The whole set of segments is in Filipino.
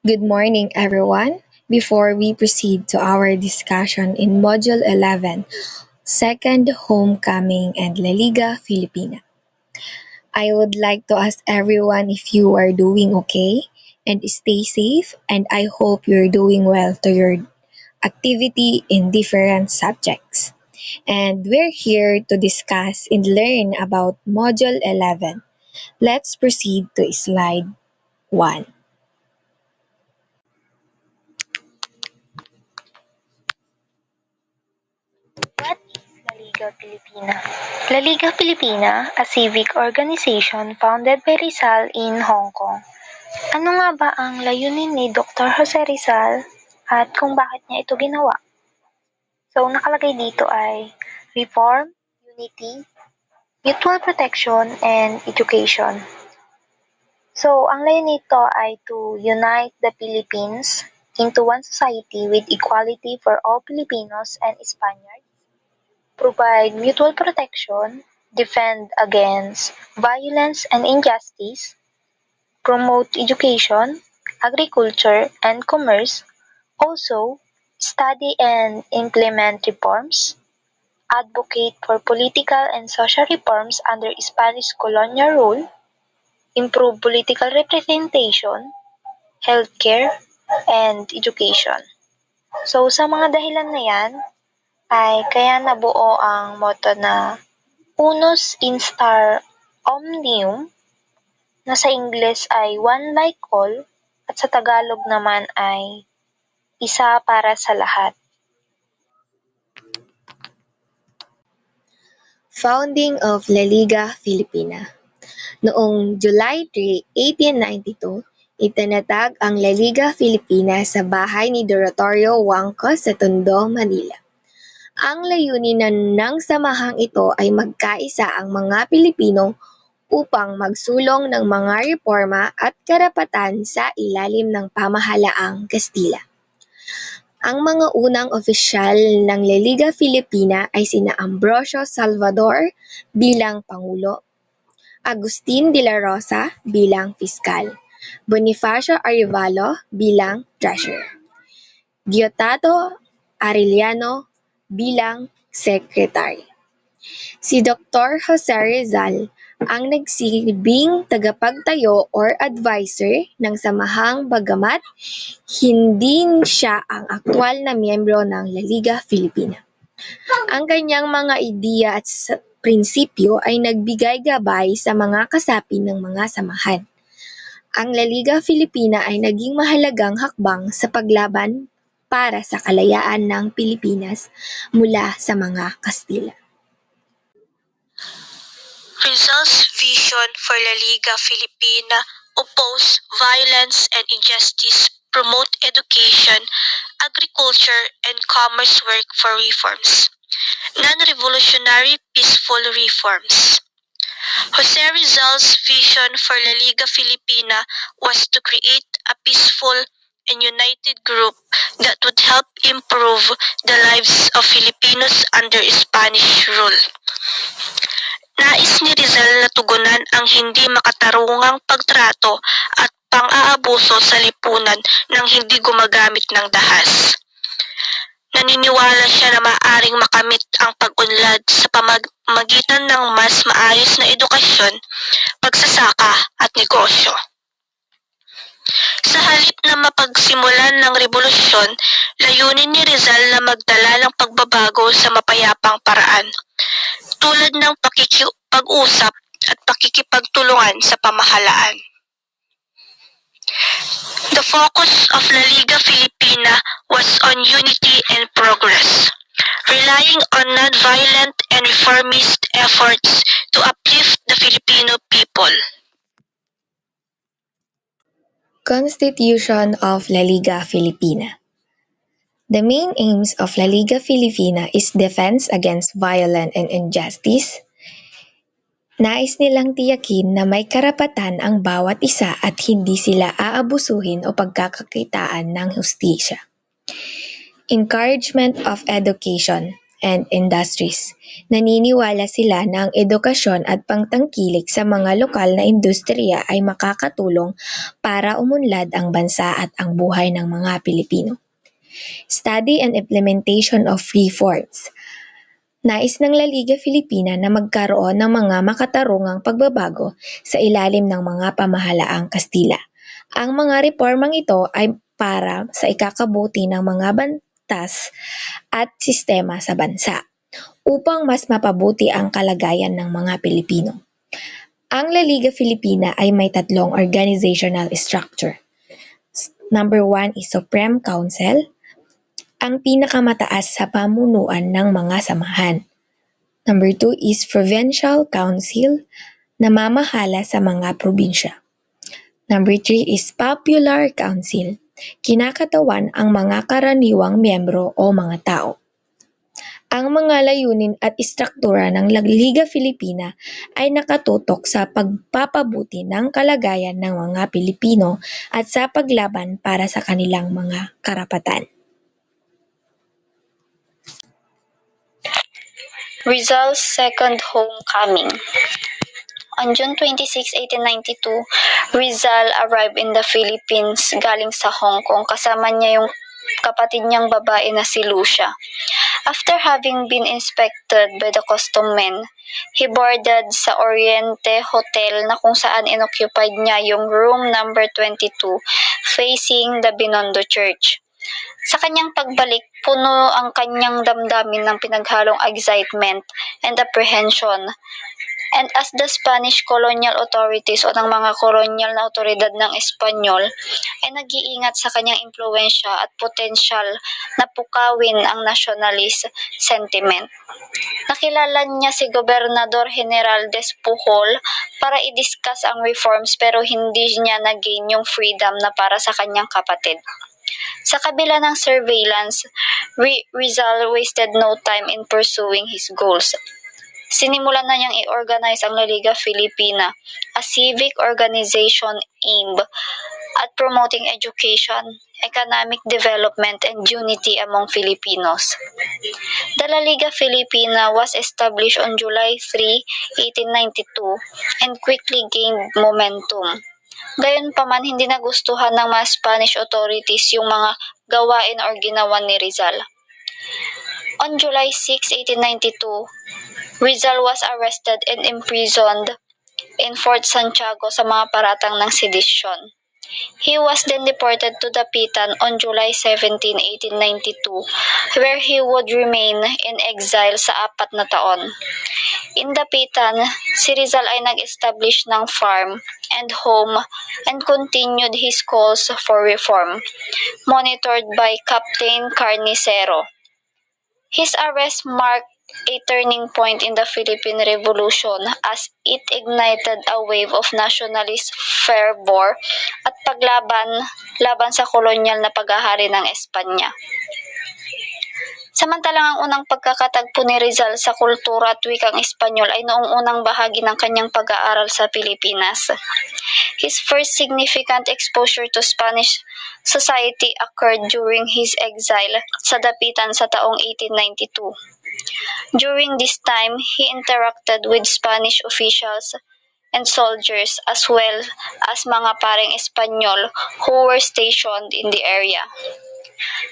Good morning, everyone. Before we proceed to our discussion in Module 11, Second Homecoming and La Liga Filipina, I would like to ask everyone if you are doing okay and stay safe, and I hope you're doing well to your activity in different subjects. And we're here to discuss and learn about Module 11. Let's proceed to slide 1. What is La Liga Filipina? La Liga Filipina, a civic organization founded by Rizal in Hong Kong. Ano nga ba ang layunin ni Dr. Jose Rizal at kung bakit niya ito ginawa? So, nakalagay dito ay reform, unity, mutual protection, and education. So, ang layunin nito ay to unite the Philippines into one society with equality for all Filipinos and Spaniards, provide mutual protection, defend against violence and injustice, promote education, agriculture, and commerce, also study and implement reforms, advocate for political and social reforms under Spanish colonial rule, improve political representation, healthcare, and education. So sa mga dahilan na yan, ay kaya nabuo ang motto na Unus Instar Omnium, na sa Ingles ay one like all at sa Tagalog naman ay isa para sa lahat. Founding of La Liga Filipina. Noong July 3, 1892, itinatag ang La Liga Filipina sa bahay ni Doroteo Wangco sa Tondo, Manila. Ang layunin ng samahang ito ay magkaisa ang mga Pilipino upang magsulong ng mga reforma at karapatan sa ilalim ng pamahalaang Kastila. Ang mga unang opisyal ng La Liga Filipina ay sina Ambrosio Salvador bilang Pangulo, Agustin de la Rosa bilang Piskal, Bonifacio Arevalo bilang Treasurer, Diosdado Arellano bilang Secretary. Si Dr. Jose Rizal ang nagsilbing tagapagtayo or advisor ng samahang bagamat hindi siya ang aktwal na miyembro ng La Liga Filipina. Ang kanyang mga ideya at prinsipyo ay nagbigay gabay sa mga kasapi ng mga samahan. Ang La Liga Filipina ay naging mahalagang hakbang sa paglaban para sa kalayaan ng Pilipinas mula sa mga Kastila. Rizal's vision for La Liga Filipina oppose violence and injustice, promote education, agriculture, and commerce work for reforms. Non-revolutionary peaceful reforms. Jose Rizal's vision for La Liga Filipina was to create a peaceful and united group that would help improve the lives of Filipinos under Spanish rule. Nais ni Rizal na tugunan ang hindi makatarungang pagtrato at pang-aabuso sa lipunan nang hindi gumagamit ng dahas. Naniniwala siya na maaaring makamit ang pag-unlad sa pamamagitan ng mas maayos na edukasyon, pagsasaka at negosyo. Sa halip na mapagsimulan ng revolusyon, layunin ni Rizal na magdala ng pagbabago sa mapayapang paraan, tulad ng pakikipag-usap at pakikipagtulungan sa pamahalaan. The focus of La Liga Filipina was on unity and progress, relying on non-violent and reformist efforts to uplift the Filipino people. Constitution of La Liga Filipina. The main aims of La Liga Filipina is defense against violence and injustice. Nais nilang tiyakin na may karapatan ang bawat isa at hindi sila aabusuhin o pagkakakitaan ng hustisya. Encouragement of education. and industries. Naniniwala sila na ang edukasyon at pagtangkilik sa mga lokal na industriya ay makakatulong para umunlad ang bansa at ang buhay ng mga Pilipino. Study and implementation of reforms. Nais ng La Liga Filipina na magkaroon ng mga makatarungang pagbabago sa ilalim ng mga pamahalaang Kastila. Ang mga reformang ito ay para sa ikakabuti ng mga batas at sistema sa bansa, upang mas mapabuti ang kalagayan ng mga Pilipino. Ang La Liga Filipina ay may tatlong organizational structure. Number 1 is Supreme Council, ang pinakamataas sa pamunuan ng mga samahan. Number 2 is Provincial Council, namamahala sa mga probinsya. Number 3 is Popular Council, kinakatawan ang mga karaniwang miyembro o mga tao. Ang mga layunin at istruktura ng Liga Filipina ay nakatutok sa pagpapabuti ng kalagayan ng mga Pilipino at sa paglaban para sa kanilang mga karapatan. Rizal's second homecoming. On June 26, 1892, Rizal arrived in the Philippines galing sa Hong Kong. Kasama niya yung kapatid niyang babae na si Lucia. After having been inspected by the custom men, he boarded sa Oriente Hotel na kung saan inoccupied niya yung room number 22 facing the Binondo Church. Sa kanyang pagbalik, puno ang kanyang damdamin ng pinaghalong excitement and apprehension. And as the Spanish colonial authorities o ng mga kolonyal na otoridad ng Espanyol ay nag-iingat sa kanyang impluwensya at potensyal na pukawin ang nationalist sentiment. Nakilala niya si Gobernador General Despujol para i-discuss ang reforms pero hindi niya na-gain yung freedom na para sa kanyang kapatid. Sa kabila ng surveillance, Rizal wasted no time in pursuing his goals. Sinimulan na niyang i-organize ang La Liga Filipina, a civic organization aimed at promoting education, economic development, and unity among Filipinos. The La Liga Filipina was established on July 3, 1892 and quickly gained momentum. Gayunpaman, hindi nagustuhan ng mga Spanish authorities yung mga gawain or ginawa ni Rizal. On July 6, 1892, Rizal was arrested and imprisoned in Fort Santiago sa mga paratang ng sedisyon. He was then deported to Dapitan on July 17, 1892, where he would remain in exile sa 4 na taon. In Dapitan, si Rizal ay nag-establish ng farm and home and continued his calls for reform, monitored by Captain Carnicero. His arrest marked a turning point in the Philippine Revolution as it ignited a wave of nationalist fervor at paglaban sa kolonyal na paghahari ng Espanya. Samantalang ang unang pagkakatagpo ni Rizal sa kultura at wikang Espanyol ay noong unang bahagi ng kanyang pag-aaral sa Pilipinas. His first significant exposure to Spanish society occurred during his exile sa Dapitan sa taong 1892. During this time, he interacted with Spanish officials and soldiers as well as mga pareng Espanyol who were stationed in the area.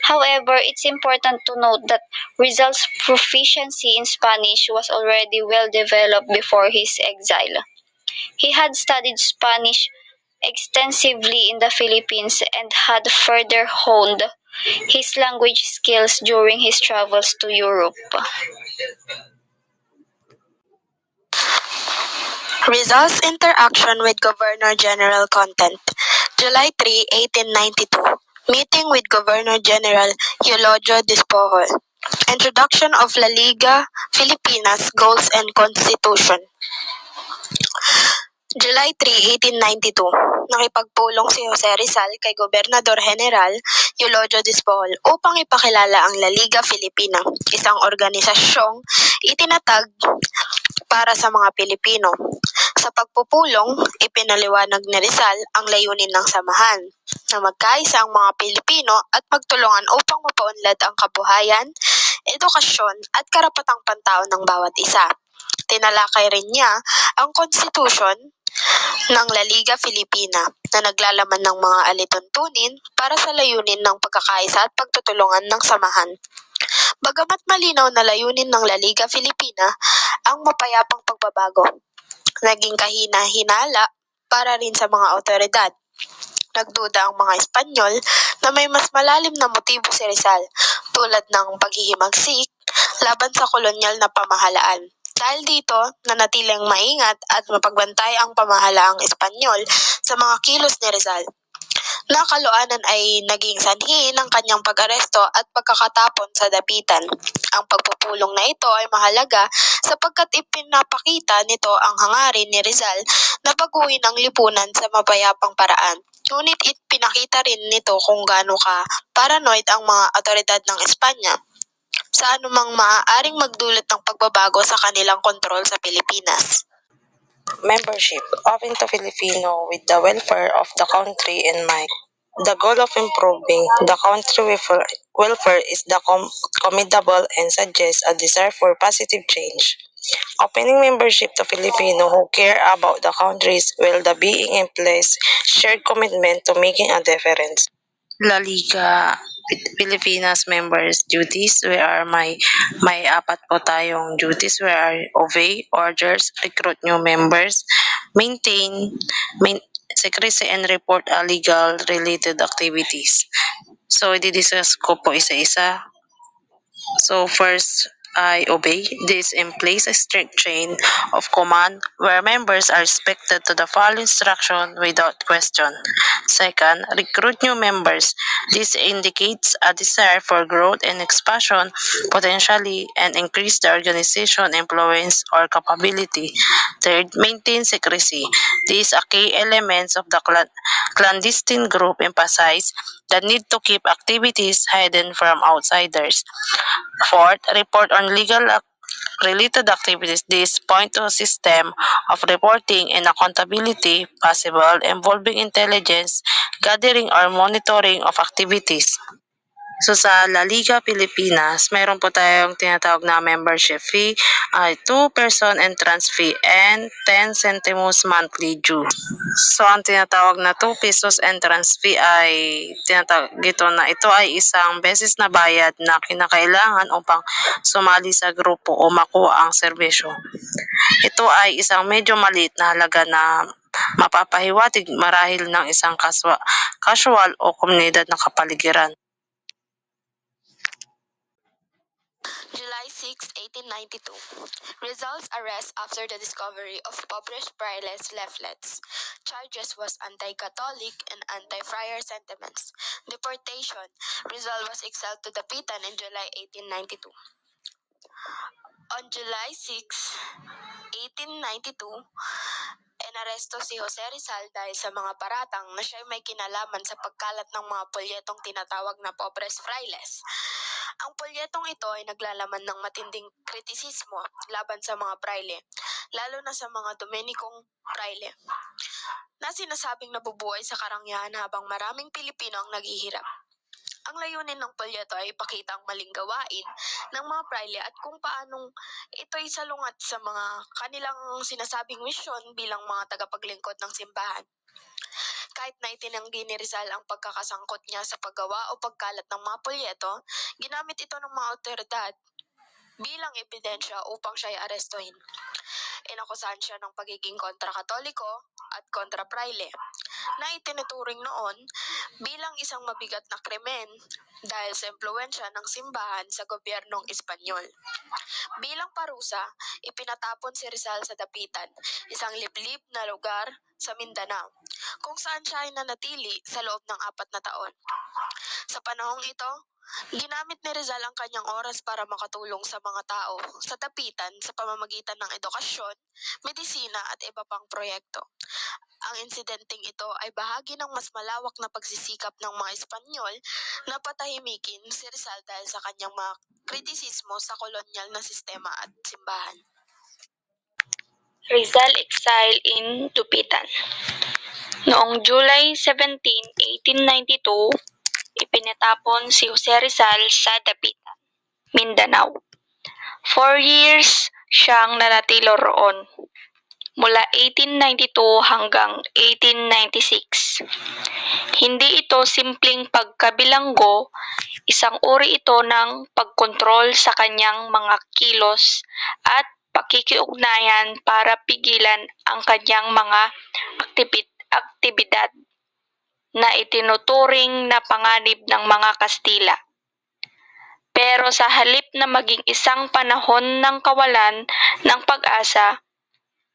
However, it's important to note that Rizal's proficiency in Spanish was already well developed before his exile. He had studied Spanish extensively in the Philippines and had further honed his language skills during his travels to Europe. Rizal's interaction with Governor-General Content. July 3, 1892. Meeting with Governor-General Eulogio Despujol. Introduction of La Liga Filipinas Goals and Constitution. July 3, 1892. Nakipagpulong si Jose Rizal kay Gobernador General Eulogio Despujol upang ipakilala ang La Liga Filipina, isang organisasyong itinatag para sa mga Pilipino. Sa pagpupulong, ipinaliwanag ni Rizal ang layunin ng samahan, na magkaisa ang mga Pilipino at magtulungan upang mapaunlad ang kabuhayan, edukasyon at karapatang pantao ng bawat isa. Tinalakay rin niya ang konstitusyon ng La Liga Filipina na naglalaman ng mga alituntunin para sa layunin ng pagkakaisa at pagtutulungan ng samahan. Bagamat malinaw na layunin ng La Liga Filipina ang mapayapang pagbabago, naging kahina-hinala para rin sa mga otoridad. Nagduda ang mga Espanyol na may mas malalim na motibo si Rizal, tulad ng paghihimagsik laban sa kolonyal na pamahalaan. Dahil dito, nanatiling maingat at mapagbantay ang pamahalaang Espanyol sa mga kilos ni Rizal. Nakaluanan ay naging sanhi ng kanyang pag-aresto at pagkakatapon sa dapitan. Ang pagpupulong na ito ay mahalaga sapagkat ipinapakita nito ang hangarin ni Rizal na baguhin ang lipunan sa mapayapang paraan. Ngunit ipinakita rin nito kung gaano ka paranoid ang mga otoridad ng Espanya sa anumang maaaring magdulot ng pagbabago sa kanilang kontrol sa Pilipinas. Membership, open to Filipino with the welfare of the country in mind. The goal of improving the country welfare is the commendable and suggests a desire for positive change. Opening membership to Filipino who care about the country's well-being implies shared commitment to making a difference. La Liga Pilipinas members duties, we are may apat po tayong duties, we are obey orders, recruit new members, maintain secrecy and report illegal related activities. So i-discuss ko po isa-isa. So first, I obey. This implies a strict chain of command where members are expected to follow instruction without question. Second, recruit new members. This indicates a desire for growth and expansion, potentially, and increase the organization influence or capability. Third, maintain secrecy. These are key elements of the clandestine group emphasize the need to keep activities hidden from outsiders. Fourth, report on legal related activities. This point to a system of reporting and accountability possible involving intelligence gathering or monitoring of activities. So sa La Liga Pilipinas, mayroon po tayong tinatawag na membership fee, 2-person entrance fee, and 10 centimos monthly due. So ang tinatawag na 2 pesos entrance fee ay tinatawag dito na ito ay isang beses na bayad na kinakailangan upang sumali sa grupo o makuha ang serbisyo. Ito ay isang medyo maliit na halaga na mapapahiwatig marahil ng isang casual o komunidad na kapaligiran. July 6, 1892. Rizal's arrest after the discovery of published Frailes leaflets. Charges was anti-Catholic and anti-friar sentiments. Deportation. Rizal was exiled to Dapitan in July 1892. On July 6, 1892, inaresto si Jose Rizal dahil sa mga paratang na siya may kinalaman sa pagkalat ng mga polyetong tinatawag na Pobres Frailes. Ang polyetong ito ay naglalaman ng matinding kritisismo laban sa mga praile, lalo na sa mga Dominikong praile, na sinasabing nabubuhay sa karangyaan habang maraming Pilipino ang naghihirap. Ang layunin ng polyeto ay ipakita ang maling gawain ng mga praile at kung paanong ito'y salungat sa mga kanilang sinasabing misyon bilang mga tagapaglingkod ng simbahan. Kahit na itinanggi ni Rizal ang pagkakasangkot niya sa paggawa o pagkalat ng mga polyeto, ginamit ito ng mga otoridad bilang ebidensya upang siya ay arestuhin. Inakusahan siya ng pagiging kontra-katoliko at kontra-praile, na itinuturing noon bilang isang mabigat na krimen dahil sa impluwensya ng simbahan sa gobyernong Espanyol. Bilang parusa, ipinatapon si Rizal sa Dapitan, isang liblib na lugar sa Mindanao, kung saan siya ay nanatili sa loob ng 4 na taon. Sa panahong ito, ginamit ni Rizal ang kanyang oras para makatulong sa mga tao sa Dapitan sa pamamagitan ng edukasyon, medisina at iba pang proyekto. Ang insidenteng ito ay bahagi ng mas malawak na pagsisikap ng mga Espanyol na patahimikin si Rizal dahil sa kanyang mga kritisismo sa kolonyal na sistema at simbahan. Rizal exile in Dupitan. Noong July 17, 1892, ipinatapon si Jose Rizal sa Dapitan. Mindanao. 4 years siyang nanatili roon, mula 1892 hanggang 1896. Hindi ito simpleng pagkabilanggo, isang uri ito ng pagkontrol sa kanyang mga kilos at pakikiugnayan para pigilan ang kanyang mga aktibidad na itinuturing na panganib ng mga Kastila. Pero sa halip na maging isang panahon ng kawalan ng pag-asa,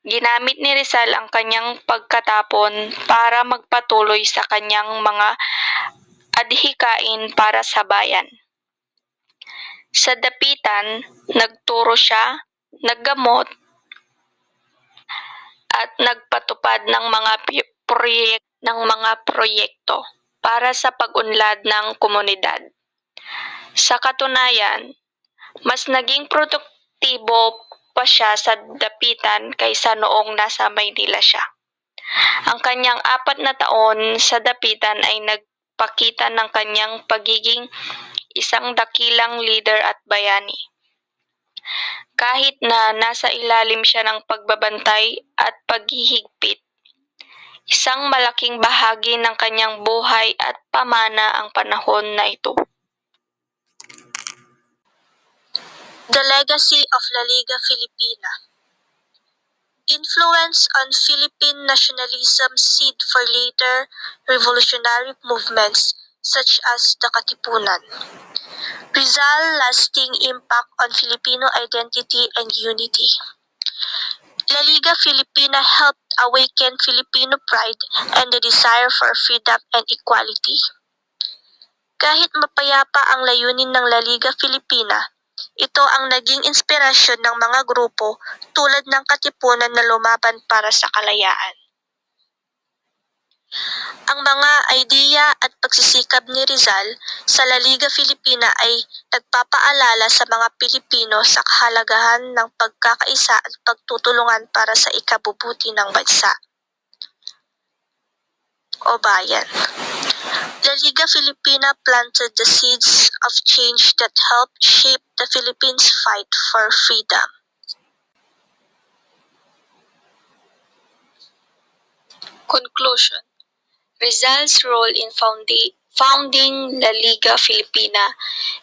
ginamit ni Rizal ang kanyang pagkatapon para magpatuloy sa kanyang mga adhikain para sa bayan. Sa dapitan, nagturo siya, naggamot, at nagpatupad ng mga proyekto para sa pag-unlad ng komunidad. Sa katunayan, mas naging produktibo pa siya sa dapitan kaysa noong nasa Maynila siya. Ang kanyang 4 na taon sa dapitan ay nagpakita ng kanyang pagiging isang dakilang leader at bayani. Kahit na nasa ilalim siya ng pagbabantay at paghihigpit, isang malaking bahagi ng kanyang buhay at pamana ang panahon na ito. The legacy of La Liga Filipina. Influence on Philippine nationalism seed for later revolutionary movements such as the Katipunan. Rizal lasting impact on Filipino identity and unity. La Liga Filipina helped awaken Filipino pride and the desire for freedom and equality. Kahit mapayapa ang layunin ng La Liga Filipina, ito ang naging inspirasyon ng mga grupo tulad ng Katipunan na lumaban para sa kalayaan. Ang mga idea at pagsisikap ni Rizal sa La Liga Filipina ay nagpapaalala sa mga Pilipino sa kahalagahan ng pagkakaisa at pagtutulungan para sa ikabubuti ng bansa o bayan. La Liga Filipina planted the seeds of change that helped shape the Philippines' fight for freedom. Conclusion. Rizal's role in founding La Liga Filipina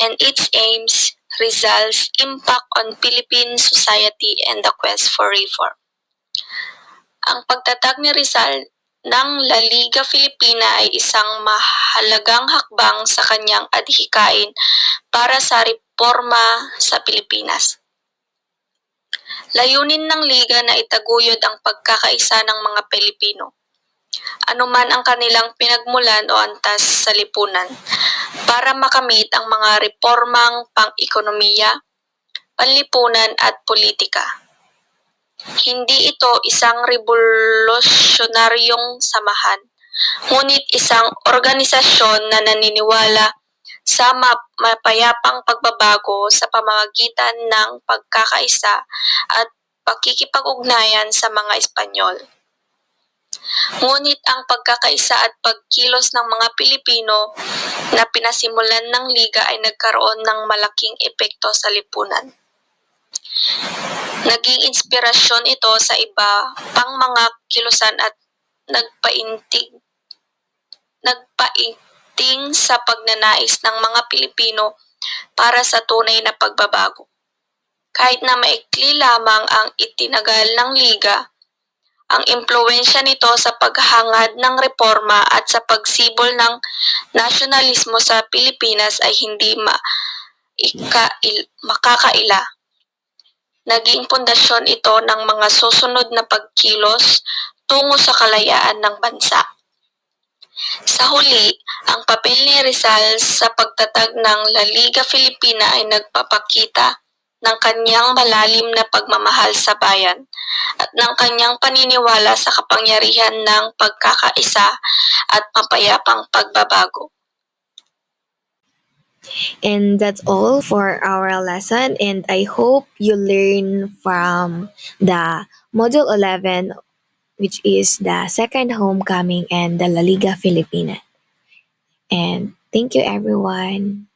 and its aims, Rizal's impact on Philippine society and the quest for reform. Ang pagtatag ni Rizal ng La Liga Filipina ay isang mahalagang hakbang sa kanyang adhikain para sa reforma sa Pilipinas. Layunin ng Liga na itaguyod ang pagkakaisa ng mga Pilipino, anuman ang kanilang pinagmulan o antas sa lipunan, para makamit ang mga reformang pang-ekonomiya, panlipunan at politika. Hindi ito isang revolusyonaryong samahan, ngunit isang organisasyon na naniniwala sa mapayapang pagbabago sa pamamagitan ng pagkakaisa at pakikipag-ugnayan sa mga Espanyol. Ngunit ang pagkakaisa at pagkilos ng mga Pilipino na pinasimulan ng Liga ay nagkaroon ng malaking epekto sa lipunan. Naging inspirasyon ito sa iba pang mga kilusan at nagpainting sa pagnanais ng mga Pilipino para sa tunay na pagbabago. Kahit na maikli lamang ang itinagal ng Liga, ang impluwensya nito sa paghangad ng reforma at sa pagsibol ng nasyonalismo sa Pilipinas ay hindi makakaila. Naging pundasyon ito ng mga susunod na pagkilos tungo sa kalayaan ng bansa. Sa huli, ang papel ni Rizal sa pagtatag ng La Liga Filipina ay nagpapakita ng kanyang malalim na pagmamahal sa bayan at ng kanyang paniniwala sa kapangyarihan ng pagkakaisa at mapayapang pagbabago. And that's all for our lesson, and I hope you learn from the Module 11, which is the second homecoming and the La Liga Filipina. And thank you everyone.